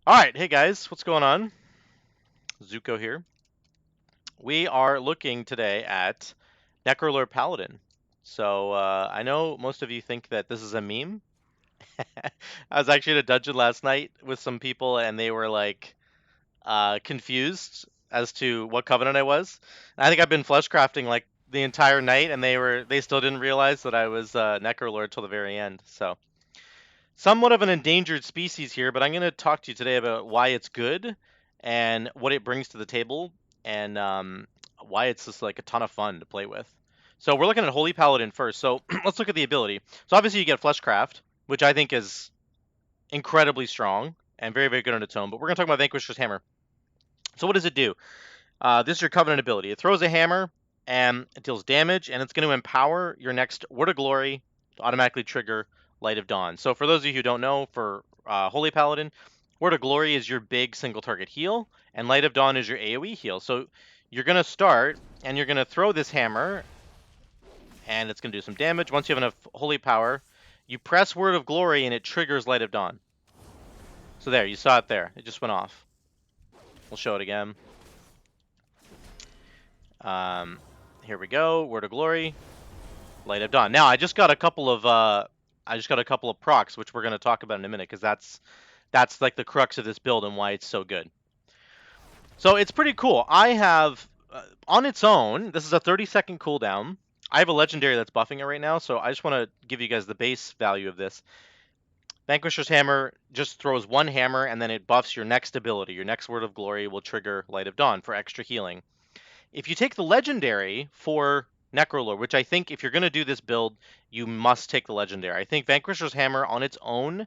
Alright, hey guys, what's going on? Zuko here. We are looking today at Necrolord Paladin. So, I know most of you think that this is a meme. I was actually in a dungeon last night with some people and they were like, confused as to what covenant I was. And I think I've been fleshcrafting like the entire night and they still didn't realize that I was Necrolord till the very end. So, somewhat of an endangered species here, but I'm going to talk to you today about why it's good and what it brings to the table and why it's just like a ton of fun to play with. So we're looking at Holy Paladin first. So let's look at the ability. So obviously you get Fleshcraft, which I think is incredibly strong and very, very good on its own. But we're going to talk about Vanquisher's Hammer. So what does it do? This is your Covenant ability. It throws a hammer and it deals damage, and it's going to empower your next Word of Glory to automatically trigger Light of Dawn. So for those of you who don't know, for Holy Paladin, Word of Glory is your big single target heal, and Light of Dawn is your AoE heal. So you're going to start, and you're going to throw this hammer, and it's going to do some damage. Once you have enough Holy Power, you press Word of Glory, and it triggers Light of Dawn. So there, you saw it there. It just went off. We'll show it again. Here we go. Word of Glory, Light of Dawn. Now I just got a couple of procs, which we're going to talk about in a minute, because that's like the crux of this build and why it's so good. So it's pretty cool. I have on its own, this is a 30-second cooldown. I have a legendary that's buffing it right now, so I just want to give you guys the base value of this. Vanquisher's Hammer just throws one hammer, and then it buffs your next ability. Your next Word of Glory will trigger Light of Dawn for extra healing. If you take the legendary for Necrolord, which I think if you're going to do this build, you must take the legendary. I think Vanquisher's Hammer on its own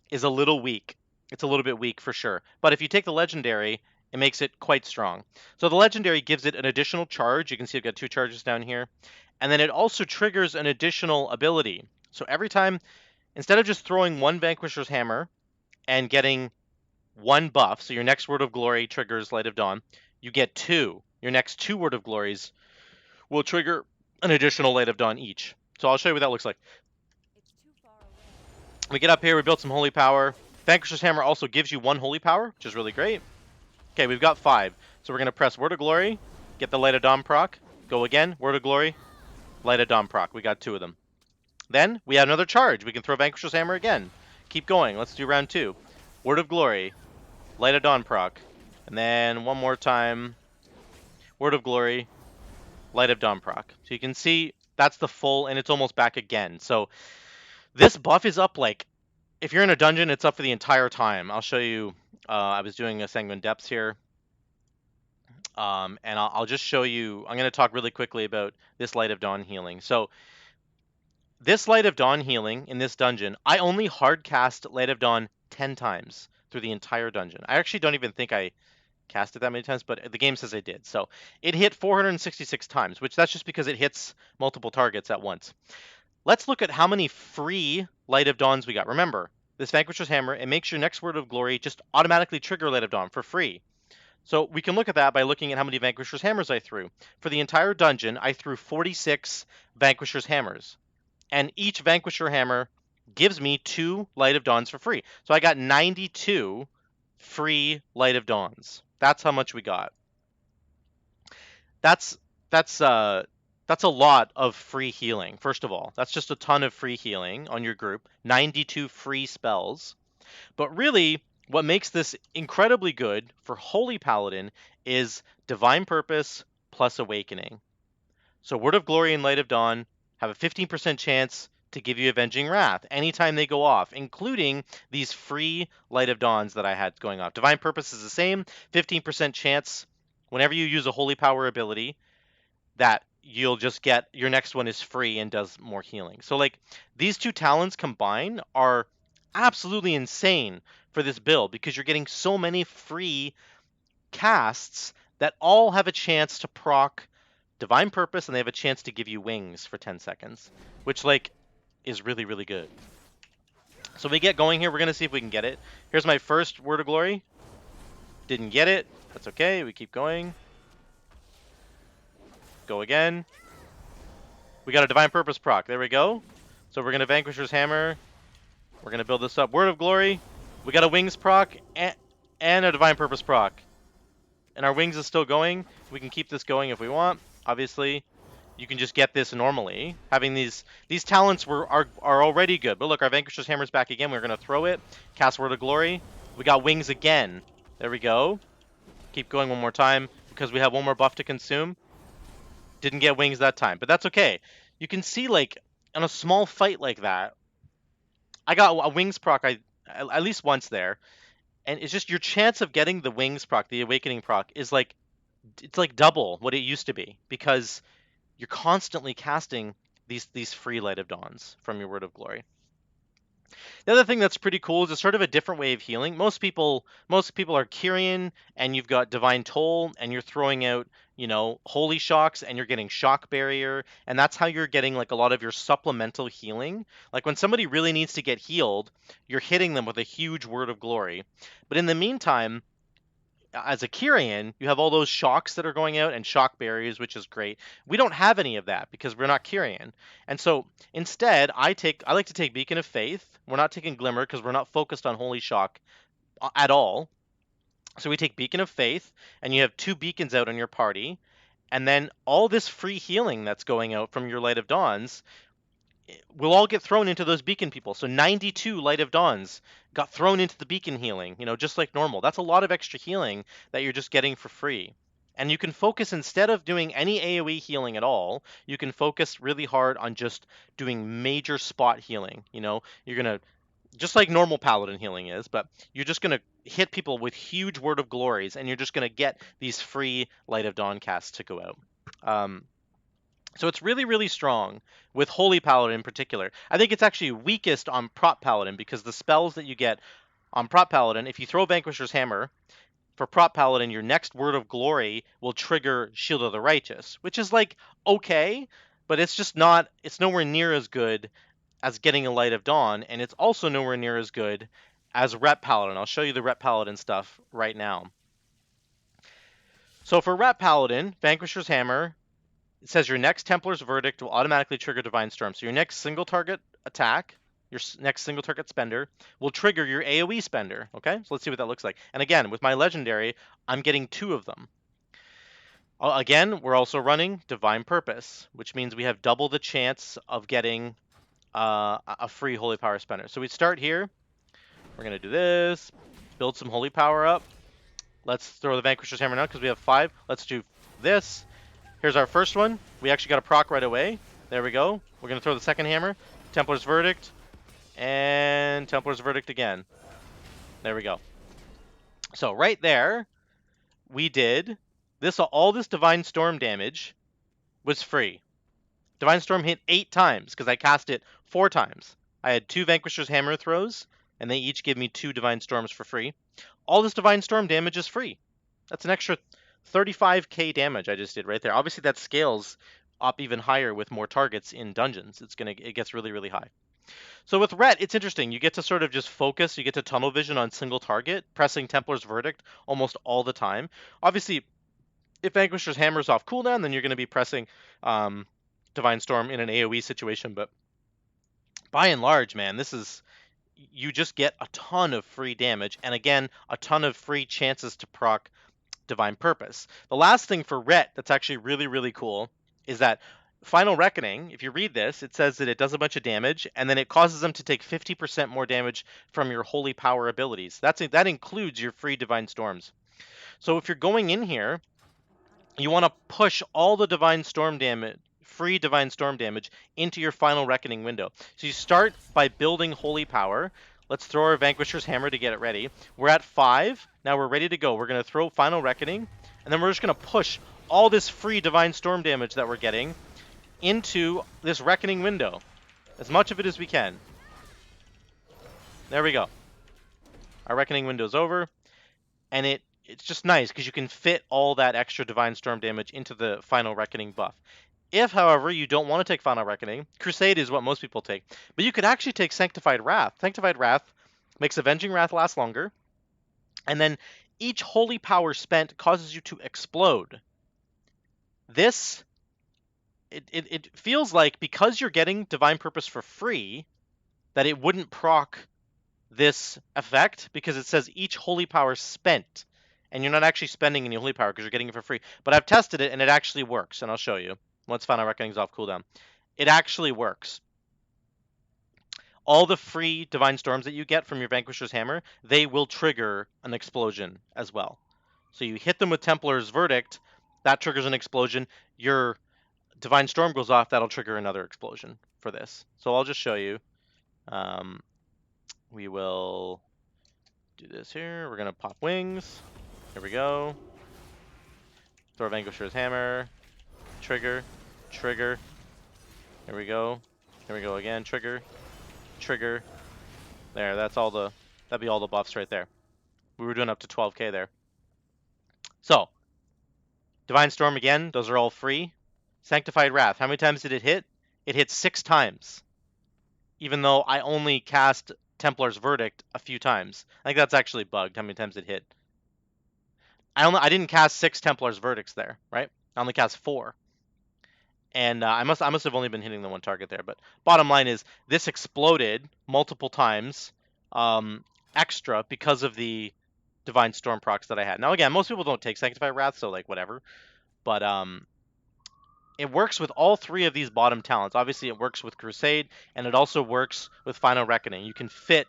is a little weak. It's a little bit weak for sure. But if you take the legendary, it makes it quite strong. So the legendary gives it an additional charge. You can see I've got 2 charges down here. And then it also triggers an additional ability. So every time, instead of just throwing one Vanquisher's Hammer and getting one buff, so your next Word of Glory triggers Light of Dawn, you get 2. Your next 2 Word of Glories will trigger an additional Light of Dawn each. So I'll show you what that looks like. We get up here, we build some Holy Power. Vanquisher's Hammer also gives you 1 Holy Power, which is really great. Okay, we've got 5. So we're going to press Word of Glory, get the Light of Dawn proc, go again, Word of Glory, Light of Dawn proc. We got 2 of them. Then we have another charge. We can throw Vanquisher's Hammer again. Keep going. Let's do round 2. Word of Glory, Light of Dawn proc. And then one more time, Word of Glory, Light of Dawn proc. So you can see that's the full, and it's almost back again. So this buff is up, like, if you're in a dungeon, it's up for the entire time. I'll show you. I was doing a Sanguine Depths here. And I'll just show you. I'm going to talk really quickly about this Light of Dawn healing. So this Light of Dawn healing in this dungeon, I only hard cast Light of Dawn 10 times through the entire dungeon. I actually don't even think I cast it that many times, but the game says I did. So it hit 466 times, which that's just because it hits multiple targets at once. Let's look at how many free Light of Dawns we got. Remember, this Vanquisher's Hammer, it makes your next Word of Glory just automatically trigger Light of Dawn for free. So we can look at that by looking at how many Vanquisher's Hammers I threw. For the entire dungeon, I threw 46 Vanquisher's Hammers. And each Vanquisher Hammer gives me 2 Light of Dawns for free. So I got 92 free Light of Dawns. That's how much we got. That's a lot of free healing. First of all, that's just a ton of free healing on your group. 92 free spells. But really, what makes this incredibly good for Holy Paladin is Divine Purpose plus Awakening. So Word of Glory and Light of Dawn have a 15% chance to give you Avenging Wrath anytime they go off, including these free Light of Dawns that I had going off. Divine Purpose is the same, 15% chance whenever you use a Holy Power ability that you'll just get your next one is free and does more healing. So like these 2 talents combined are absolutely insane for this build because you're getting so many free casts that all have a chance to proc Divine Purpose, and they have a chance to give you wings for 10 seconds, which like is really, really good. So we get going here. We're going to see if we can get it. Here's my first Word of Glory. Didn't get it. That's okay. We keep going. Go again. We got a Divine Purpose proc. There we go. So we're going to Vanquisher's Hammer. We're going to build this up. Word of Glory. We got a Wings proc. And And a Divine Purpose proc. And our wings is still going. We can keep this going if we want. Obviously, you can just get this normally. Having these talents are already good. But look, our Vanquisher's Hammer's back again. We're going to throw it. Cast Word of Glory. We got wings again. There we go. Keep going one more time because we have one more buff to consume. Didn't get wings that time, but that's okay. You can see, like, in a small fight like that, I got a wings proc at least once there, and it's just your chance of getting the wings proc, the awakening proc, is like, it's like double what it used to be because you're constantly casting these free Light of Dawns from your Word of Glory. The other thing that's pretty cool is it's sort of a different way of healing. Most people are Kyrian, and you've got Divine Toll, and you're throwing out, Holy Shocks, and you're getting Shock Barrier, and that's how you're getting like a lot of your supplemental healing. Like when somebody really needs to get healed, you're hitting them with a huge Word of Glory. But in the meantime, as a Kyrian, you have all those shocks that are going out and shock barriers, which is great. We don't have any of that because we're not Kyrian. And so instead, I like to take Beacon of Faith. We're not taking Glimmer because we're not focused on Holy Shock at all. So we take Beacon of Faith, and you have 2 beacons out on your party. And then all this free healing that's going out from your Light of Dawns will all get thrown into those beacon people. So 92 Light of Dawns got thrown into the beacon healing, just like normal. That's a lot of extra healing that you're just getting for free. And you can focus, instead of doing any AoE healing at all, you can focus really hard on just doing major spot healing. You're going to, just like normal Paladin healing is, but you're just going to hit people with huge Word of Glories, and you're just going to get these free Light of Dawn casts to go out. So it's really, really strong with Holy Paladin in particular. I think it's actually weakest on Prop Paladin because the spells that you get on Prop Paladin, if you throw Vanquisher's Hammer, for Prop Paladin, your next Word of Glory will trigger Shield of the Righteous, which is like okay, but it's just not, it's nowhere near as good as getting a Light of Dawn, and it's also nowhere near as good as Rep Paladin. I'll show you the Rep Paladin stuff right now. So for Rep Paladin, Vanquisher's Hammer, it says your next Templar's Verdict will automatically trigger Divine Storm. So your next single target attack, your next single target spender, will trigger your AoE spender. Okay, so let's see what that looks like. And again, with my legendary, I'm getting 2 of them. Again, we're also running Divine Purpose, which means we have double the chance of getting a free Holy Power spender. So we start here. We're going to do this, build some Holy Power up. Let's throw the Vanquisher's Hammer now because we have 5. Let's do this. Here's our first one. We actually got a proc right away. There we go. We're going to throw the second hammer. Templar's Verdict. And Templar's Verdict again. There we go. So right there, we did this. All this Divine Storm damage was free. Divine Storm hit 8 times because I cast it 4 times. I had 2 Vanquisher's Hammer throws, and they each give me 2 Divine Storms for free. All this Divine Storm damage is free. That's an extra 35k damage I just did right there. Obviously that scales up even higher with more targets in dungeons. It gets really, really high. So with Ret, it's interesting. You get to sort of just focus. You get to tunnel vision on single target, pressing Templar's Verdict almost all the time. Obviously, if Vanquisher's Hammer's off cooldown, then you're going to be pressing Divine Storm in an AoE situation. But by and large, man, you just get a ton of free damage, and again, a ton of free chances to proc Divine Purpose. The last thing for Ret that's actually really, really cool is that Final Reckoning, if you read this, it says that it does a bunch of damage, and then it causes them to take 50% more damage from your Holy Power abilities. That includes your free Divine Storms. So if you're going in here, you want to push all the Divine Storm damage, free Divine Storm damage, into your Final Reckoning window. So you start by building Holy Power. Let's throw our Vanquisher's Hammer to get it ready. We're at 5. Now we're ready to go. We're going to throw Final Reckoning, and then we're just going to push all this free Divine Storm damage that we're getting into this Reckoning window. As much of it as we can. There we go. Our Reckoning window's over, and it's just nice because you can fit all that extra Divine Storm damage into the Final Reckoning buff. If, however, you don't want to take Final Reckoning, Crusade is what most people take. But you could actually take Sanctified Wrath. Sanctified Wrath makes Avenging Wrath last longer. And then each Holy Power spent causes you to explode. This, it feels like because you're getting Divine Purpose for free, that it wouldn't proc this effect because it says each holy power spent, and you're not actually spending any holy power because you're getting it for free. But I've tested it and it actually works, and I'll show you once Final Reckoning's off cooldown. It actually works. All the free Divine Storms that you get from your Vanquisher's Hammer, they will trigger an explosion as well. So you hit them with Templar's Verdict, that triggers an explosion. Your Divine Storm goes off, that'll trigger another explosion for this. So I'll just show you. We will do this here. We're gonna pop wings. Here we go. Throw Vanquisher's Hammer. Trigger. Trigger. Here we go. Here we go again. Trigger. Trigger. There, that'd be all the buffs right there. We were doing up to 12k there. So, Divine Storm again, those are all free. Sanctified Wrath, how many times did it hit? It hit 6 times. Even though I only cast Templar's Verdict a few times. I think that's actually bugged, how many times it hit. I didn't cast 6 Templar's Verdicts there, right? I only cast 4. And I must have only been hitting the one target there, but bottom line is this exploded multiple times extra because of the Divine Storm procs that I had. Now again, most people don't take Sanctified Wrath, so like whatever. But it works with all 3 of these bottom talents. Obviously it works with Crusade, and it also works with Final Reckoning. You can fit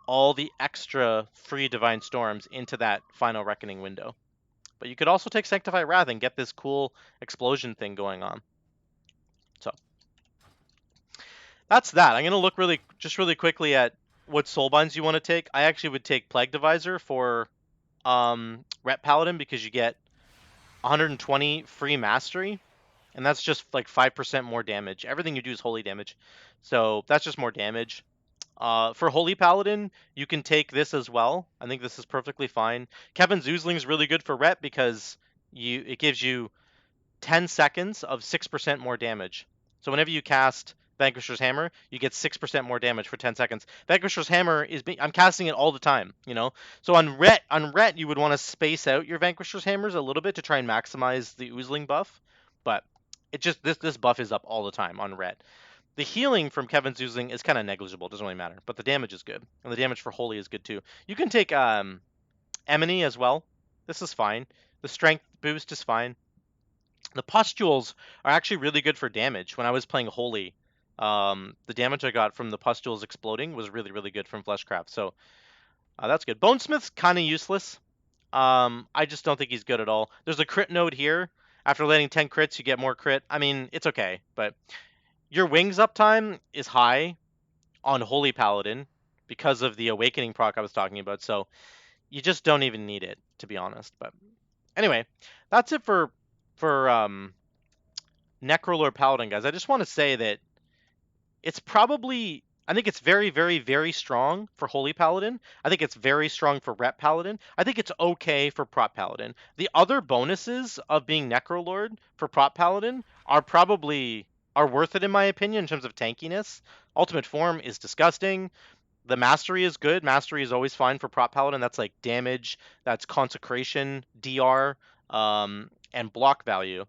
all the extra free Divine Storms into that Final Reckoning window. But you could also take Sanctified Wrath and get this cool explosion thing going on. So that's that. I'm gonna look really quickly at what soulbinds you want to take. I actually would take Plague Divisor for Ret Paladin because you get 120 free mastery, and that's just like 5% more damage. Everything you do is holy damage, so that's just more damage. For Holy Paladin, you can take this as well. I think this is perfectly fine. Kevin's Oozling is really good for Ret because it gives you 10 seconds of 6% more damage. So whenever you cast Vanquisher's Hammer, you get 6% more damage for 10 seconds. Vanquisher's Hammer I'm casting it all the time, you know. So on Ret you would want to space out your Vanquisher's Hammers a little bit to try and maximize the Oozling buff, but it just this buff is up all the time on Ret. The healing from Kevin's Oozling is kind of negligible, doesn't really matter, but the damage is good, and the damage for Holy is good too. You can take Emony as well. This is fine. The strength boost is fine. The pustules are actually really good for damage. When I was playing Holy, the damage I got from the pustules exploding was really, really good from Fleshcraft. So that's good. Bonesmith's kind of useless. I just don't think he's good at all. There's a crit node here. After landing 10 crits, you get more crit. I mean, it's okay, but your wings uptime is high on Holy Paladin because of the Awakening proc I was talking about. So you just don't even need it, to be honest. But anyway, that's it for Necrolord Paladin, guys. I just want to say that it's probably, I think it's very, very, very strong for Holy Paladin. I think it's very strong for Ret Paladin. I think it's okay for Prot Paladin. The other bonuses of being Necrolord for Prot Paladin are worth it in my opinion in terms of tankiness. Ultimate Form is disgusting. The Mastery is good. Mastery is always fine for Prot Paladin. That's like damage, that's Consecration, DR, and block value.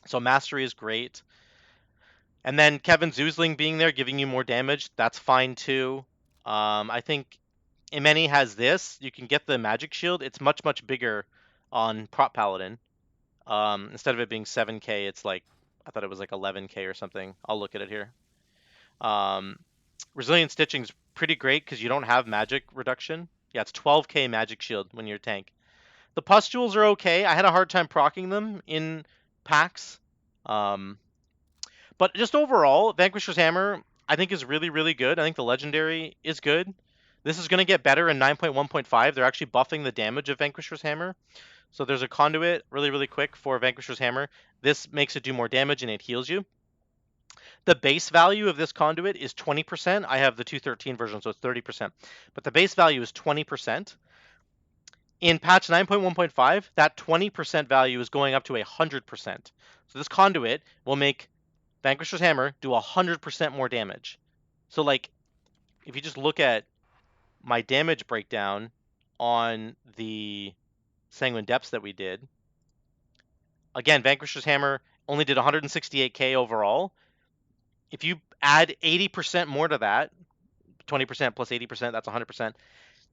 So Mastery is great. And then Kevin Oozling being there, giving you more damage, that's fine too. I think Imeni has this. You can get the Magic Shield. It's much, much bigger on Prot Paladin. Instead of it being 7k, it's like, I thought it was like 11k or something. I'll look at it here. Resilient Stitching's pretty great because you don't have magic reduction. Yeah, it's 12k Magic Shield when you're a tank. The pustules are okay. I had a hard time proccing them in packs. But just overall, Vanquisher's Hammer, I think, is really, really good. I think the Legendary is good. This is going to get better in 9.1.5. They're actually buffing the damage of Vanquisher's Hammer. So there's a conduit really, really quick for Vanquisher's Hammer. This makes it do more damage and it heals you. The base value of this conduit is 20%. I have the 213 version, so it's 30%. But the base value is 20%. In patch 9.1.5, that 20% value is going up to 100%. So this conduit will make Vanquisher's Hammer do 100% more damage. So like, if you just look at my damage breakdown on the Sanguine Depths that we did, again, Vanquisher's Hammer only did 168k overall. If you add 80% more to that, 20% plus 80%, that's 100%.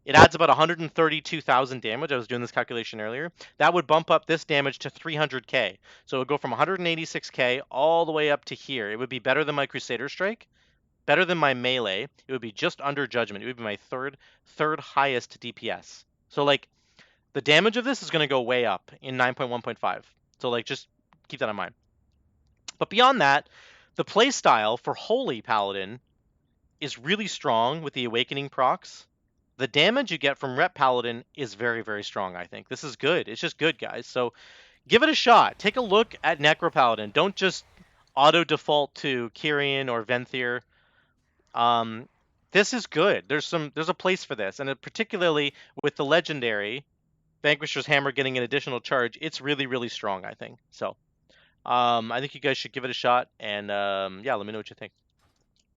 It adds about 132,000 damage. I was doing this calculation earlier. That would bump up this damage to 300k. So it would go from 186k all the way up to here. It would be better than my Crusader Strike, better than my melee. It would be just under Judgment. It would be my third highest DPS. So like the damage of this is going to go way up in 9.1.5. So like just keep that in mind. But beyond that, the playstyle for Holy Paladin is really strong with the Awakening procs. The damage you get from Rep Paladin is very, very strong, I think. This is good. It's just good, guys. So give it a shot. Take a look at Necro Paladin. Don't just auto default to Kyrian or Venthyr. This is good. There's a place for this, and particularly with the legendary Vanquisher's Hammer getting an additional charge, it's really, really strong, I think. So I think you guys should give it a shot, and yeah, let me know what you think.